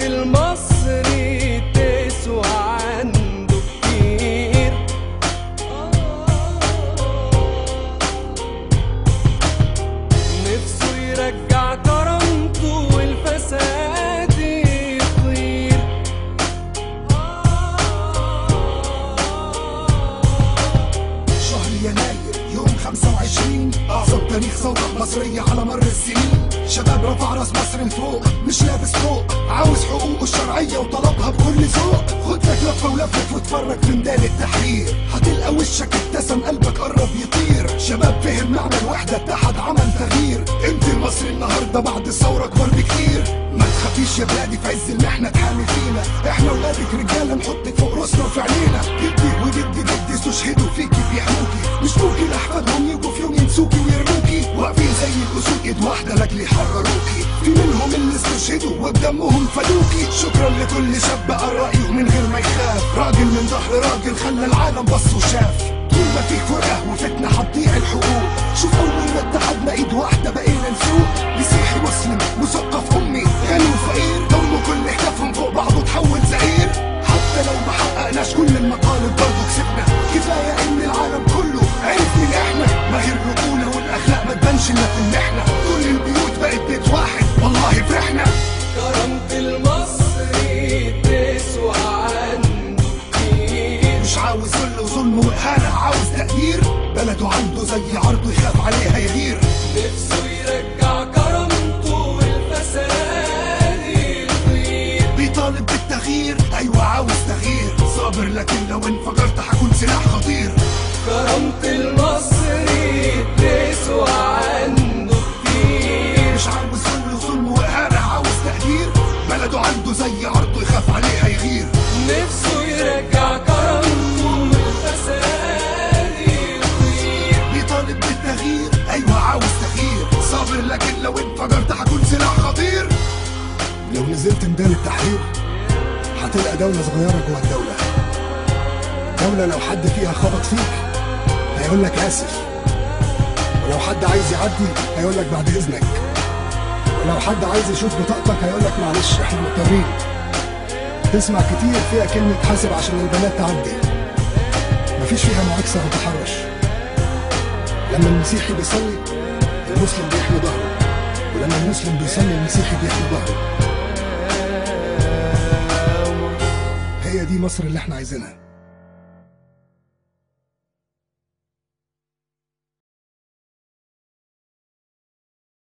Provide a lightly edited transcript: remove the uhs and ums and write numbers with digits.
المصري تسوى عنده كتير. نفسه يرجع كرامته والفساد يطير. شهر يناير يوم 25 أعظم تاريخ ثورة مصرية على مر السنين. شباب رفع راس مصر لفوق، مش لابس فوق، عاوز حقوقه الشرعية وطلبها بكل ذوق. خد لك لفة ولفت واتفرج في ميدان التحرير، هتلقى وشك ابتسم قلبك قرب يطير. شباب فهم معنى الوحدة اتحد عمل تغيير. انت المصري النهاردة بعد الثورة اكبر بكتير. ما تخافيش يا بلادي في عز المحنة تحامي فينا، احنا ولادك رجالة نحطك فوق راسنا وفي عينينا. جدي وجدي جدي استشهدوا فيكي بيحموكي، مش ممكن احفادهم يجوا في يوم ينسوكي ويرموكي. واقفين زي الاسود ايد واحدة لاجل يحرروكي، في منهم اللي استشهدوا وبدمهم فدوكي. شكرا لكل شاب بقى رأيه من غير ما يخاف، راجل من ظهر راجل خلى العالم بص وشاف. طول ما في فرقة وفتنة هتضيع الحقوق، شوف اول ما اتحدنا ايد واحدة بقينا نسوق. مسيحي مسلم مثقف امي غني وفقير، ضموا كل هدفهم فوق بعضه تحول زئير. حتى لو ما حققناش كل المطالب برضه كسبنا، كفاية ان العالم كله عرف مين احنا. ما هي الرجولة والاخلاق ما تبانش الا في المحنة، كل البيوت بقت بيت واحد والله فرحنا. كرامة المصري تسوى عنده كتير. مش عاوز ذل وظلم واهانة، عاوز تقدير. بلده عنده زي عرضه يخاف عليها يغير. نفسه يرجع كرامته والفساد يطير. بيطالب بالتغيير، ايوه عاوز تغيير. صابر لكن لو انفجرت هكون سلاح خطير. كرامة المصري تسوى عنده كتير. مش عاوز ذل وظلم واهانة، عاوز تقدير. بلده عنده زي عرضه يخاف عليها يغير. نفسه يرجع كرامته والفساد يطير. بيطالب بالتغيير، ايوه عاوز تغيير. صابر لكن لو انفجرت هكون سلاح خطير. لو نزلت ميدان التحرير هتلقى دولة صغيرة جوه الدولة. دولة لو حد فيها خبط فيك هيقول لك آسف، ولو حد عايز يعدي هيقول لك بعد إذنك، ولو حد عايز يشوف بطاقتك هيقول لك معلش احنا مضطرين. تسمع كتير فيها كلمة حاسب عشان البنات تعدي، مفيش فيها معاكسة أو تحرش. لما المسيحي بيصلي المسلم بيحمي ظهره، ولما المسلم بيصلي المسيحي بيحمي ظهره. هي دي مصر اللي احنا عايزينها.